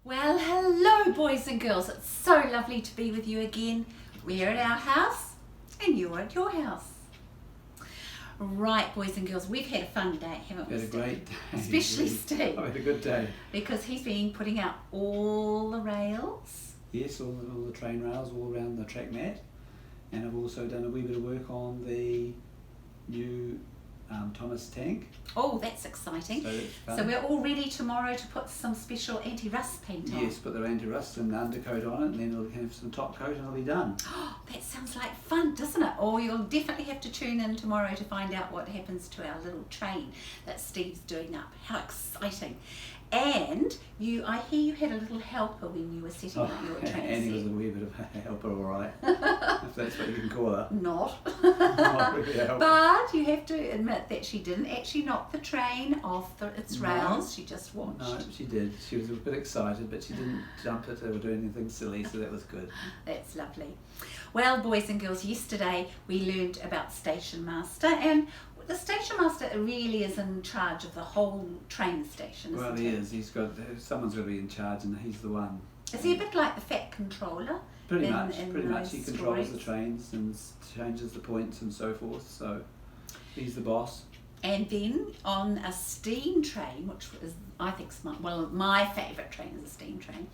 Well, hello boys and girls. It's so lovely to be with you again. We're at our house and you're at your house. Right, boys and girls, we've had a fun day, haven't we? Had a great day. Especially Steve. I've had a good day. Because he's been putting out all the rails. Yes, all the train rails all around the track mat. And I've also done a wee bit of work on the new Thomas tank. Oh, that's exciting. So that's fun. So we're all ready tomorrow to put some special anti-rust paint on. Yes, put the anti-rust and the undercoat on it, and then it'll have some top coat and it'll be done. Oh, that sounds like fun, doesn't it? Or you'll definitely have to tune in tomorrow to find out what happens to our little train that Steve's doing up. How exciting. And I hear you had a little helper when you were setting up your train Annie set. was a wee bit of a helper, all right. If that's what you can call her. Not. Not really a helper. But you have to admit that she didn't actually knock the train off its rails. She just watched. No, she did. She was a bit excited, but she didn't jump it or do anything silly, so that was good. That's lovely. Well, boys and girls, yesterday we learned about Station Master, and the Station Master really is in charge of the whole train station, Well, isn't he he? is. Someone's got to be in charge, and he's the one. Is he a bit like the Fat Controller? Pretty in much. He those controls the stories? trains and changes the points and so forth. So he's the boss. And then on a steam train, which is, I think, my favourite train is a steam train.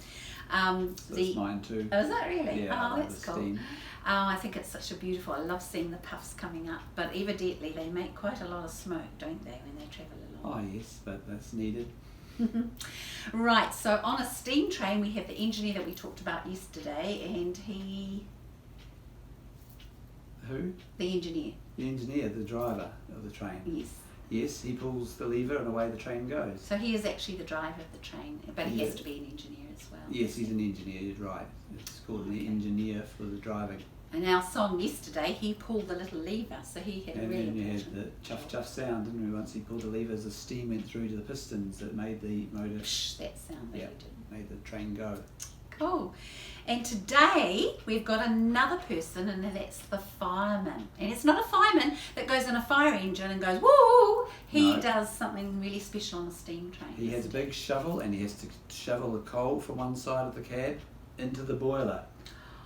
That's mine too. Oh, is that really? Yeah, I Oh, love that's the cool. steam. Oh, I think it's such a beautiful. I love seeing the puffs coming up, but evidently they make quite a lot of smoke, don't they, when they travel along? Oh yes, but that's needed. Right, so on a steam train we have the engineer that we talked about yesterday, and Who? the engineer, The engineer, the driver of the train. yes. Yes, he pulls the lever and away the train goes. So he is actually the driver of the train, but he has Yeah. to be an engineer as well. Yes, he's an engineer. You're right. It's called the engineer for the driving. And our song yesterday, he pulled the little lever, so he had a And really then you had important the chuff job. chuff sound, didn't we? Once he pulled the lever, as the steam went through to the pistons that made the motor, Psh, that sound that Yeah. he did. made the train go. Cool. And today we've got another person, and that's the fireman. And it's not a fireman that goes in a fire engine and goes woo. He No. does something really special on a steam train. He has a big shovel and he has to shovel the coal from one side of the cab into the boiler.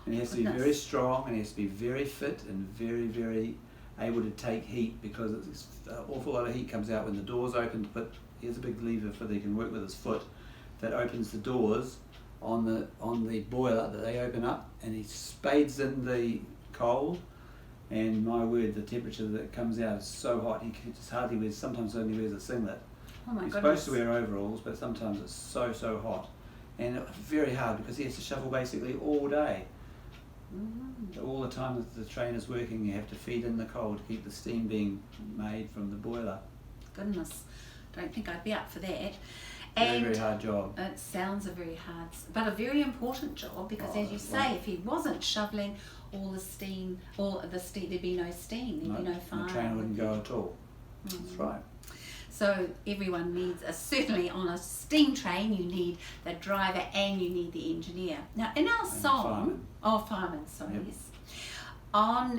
And he has to be Goodness. very strong and he has to be very fit and very, very able to take heat, because it's an awful lot of heat comes out when the doors open. But here's a big lever for that he can work with his foot that opens the doors on the boiler that they open up, and he spades in the coal, and my word, the temperature that comes out is so hot he just hardly wears, sometimes only wears a singlet. Oh my He's goodness. supposed to wear overalls, but sometimes it's so hot, and it's very hard because he has to shovel basically all day. All the time that the train is working, you have to feed in the coal to keep the steam being made from the boiler. Goodness, don't think I'd be up for that. Very hard job. It sounds a very hard, but a very important job, because Oh, as you say, if he wasn't shoveling all the steam, there'd be no steam, there'd be no fire. The train wouldn't go at all. That's right. So everyone needs, certainly on a steam train, you need the driver and you need the engineer. Now in our song, fireman, sorry, Yep. yes.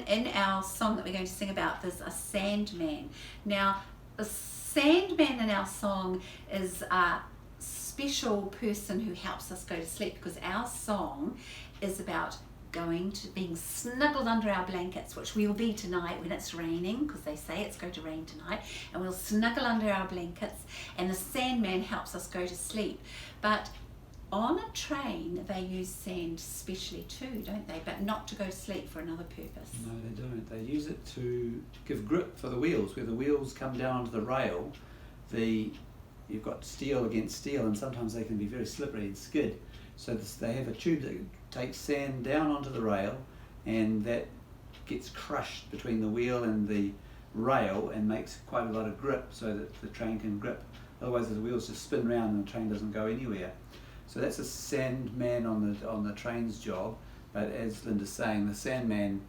In our song that we're going to sing about, there's a sandman. Now the sandman in our song is a special person who helps us go to sleep, because our song is about being snuggled under our blankets, which we will be tonight when it's raining, because they say it's going to rain tonight, and we'll snuggle under our blankets, and the sandman helps us go to sleep. But on a train they use sand specially too, don't they? But not to go to sleep, for another purpose. No, they don't. They use it to give grip for the wheels. Where the wheels come down onto the rail, you've got steel against steel, and sometimes they can be very slippery and skid. So they have a tube that takes sand down onto the rail, and that gets crushed between the wheel and the rail and makes quite a lot of grip so that the train can grip. Otherwise the wheels just spin round and the train doesn't go anywhere. So that's a sandman on the train's job. But as Lynda's saying, the sandman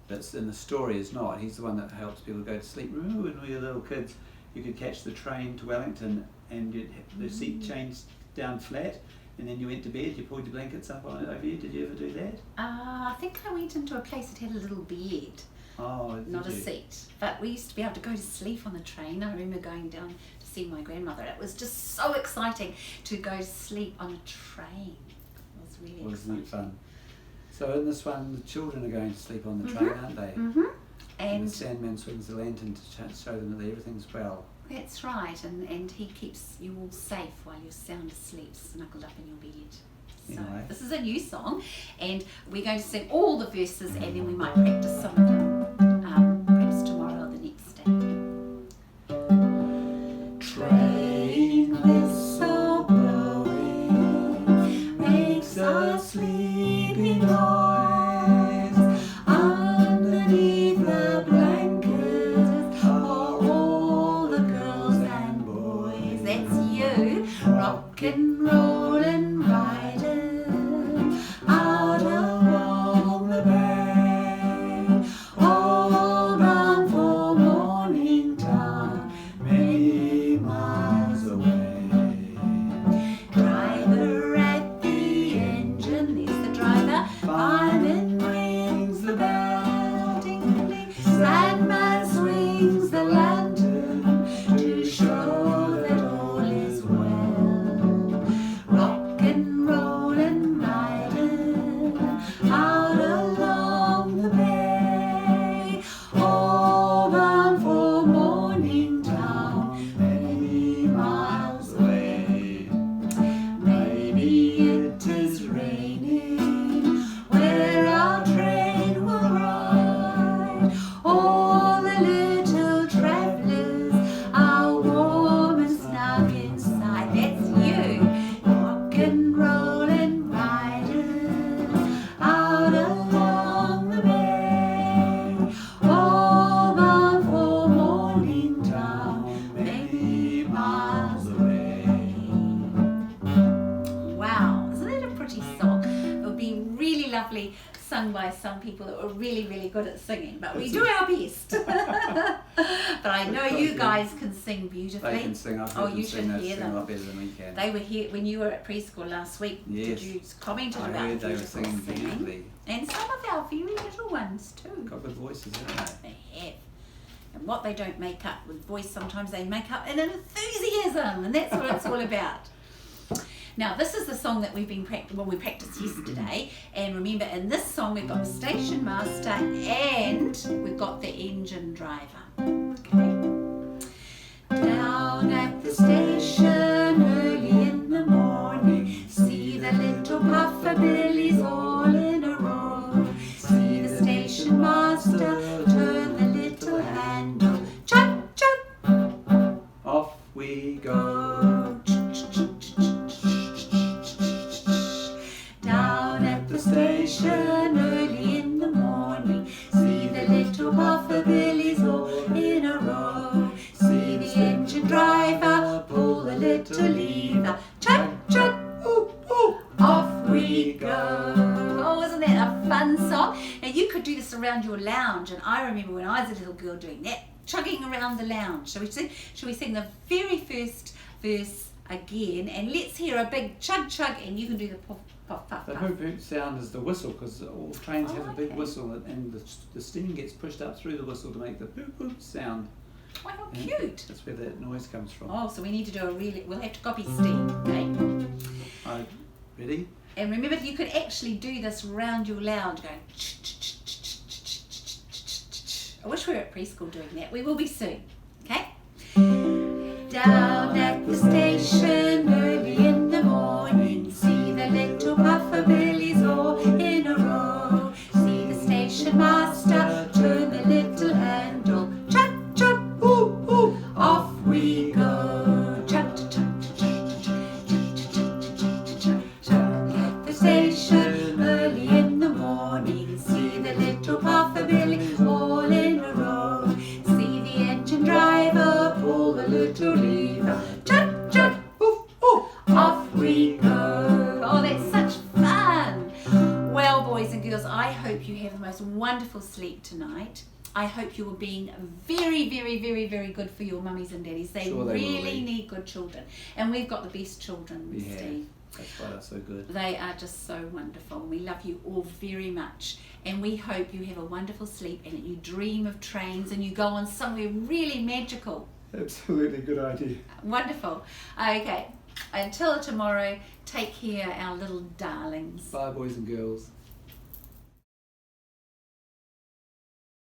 that's in the story is not. He's the one that helps people go to sleep. Remember when we were little kids, you could catch the train to Wellington and the seat changed down flat, and then you went to bed, you pulled your blankets up on it over you. Did you ever do that? I think I went into a place that had a little bed, Oh, not a did you? seat. But we used to be able to go to sleep on the train. I remember going down to see my grandmother. It was just so exciting to go to sleep on a train. It was really Wasn't it exciting. fun? So in this one, the children are going to sleep on the train, aren't they? Mm-hmm. And the Sandman swings the lantern to show them that everything's well. That's right, and he keeps you all safe while you're sound asleep, snuggled up in your bed. So Anyway. this is a new song, and we're going to sing all the verses, and then we might practice some of them, perhaps tomorrow or the next day. Train whistle blowing makes a sleepy noise. Underneath the blankets are all the girls and boys. That's you, rock and roll and riding out along the bay, all bound for Mornington, many miles away. Driver at the engine, there's the driver, fireman rings the bell, ding ding, Sandman swings the lantern to show that all is well. Rock and roll and riding out along the bay, all bound for Mornington, many miles away. Maybe it is raining where our train will ride. All the little travellers are warm and snug inside. That's you, rock and roll and riding out along the bay, all bound for Mornington, many miles away. Wow, isn't it a pretty song? It would be really lovely sung by some people that were really, really good at singing, but we do our best. But I know you guys can sing beautifully. They can sing. I've Oh, heard you them should sing. They hear sing a them. lot better than we can. They were here when you were at preschool last week. Yes. Did you commented I about heard they were beautiful singing singing? beautifully. And some of our very little ones too. Got good voices, haven't they? They have. And what they don't make up with voice, sometimes they make up in an enthusiasm, and that's what it's all about. Now, this is the song that we practiced yesterday, and remember, in this song we've got the station master and we've got the engine driver. Okay. Down at the station early in the morning, see the little puffer billies all in a row. See the station master turn the little handle, chug chug, Off we go. go. Down at the station early in the morning, see the little puffer billies all in a row. See the engine driver pull the little lever, chug chug, ooh ooh, off we go. Oh, isn't that a fun song? Now you could do this around your lounge, and I remember when I was a little girl doing that, chugging around the lounge. Shall we sing the very first verse again, and let's hear a big chug chug, and you can do the puff puff puff The puff. hoop hoop sound is the whistle, because all trains have a big okay. whistle, and the steam gets pushed up through the whistle to make the hoop hoop sound. Oh, how And cute. That's where that noise comes from. Oh, so we need to do we'll have to copy Steve, okay? Ready? And remember, you could actually do this round your lounge, going. I wish we were at preschool doing that. We will be soon, okay? Down at the station early in the morning, see the little puffer billies all in a row. See the station master turn the little handle, chug chug, ooh ooh, off we go. Chug chug chug chug chug chug chug chug chug. At the station early in the morning, see the little puffer billies all in a row. See the engine driver pull the little lever, chug chug, ooh ooh, off we go. Oh, that's such fun. Well, boys and girls, I hope you have the most wonderful sleep tonight. I hope you are being very, very, very, very good for your mummies and daddies. They Sure they will really be. need good children. And we've got the best children, We have. Steve. That's why they're so good. They are just so wonderful. We love you all very much. And we hope you have a wonderful sleep and that you dream of trains and you go on somewhere really magical. Absolutely good idea. Wonderful. Okay, until tomorrow, take care, our little darlings. Bye, boys and girls.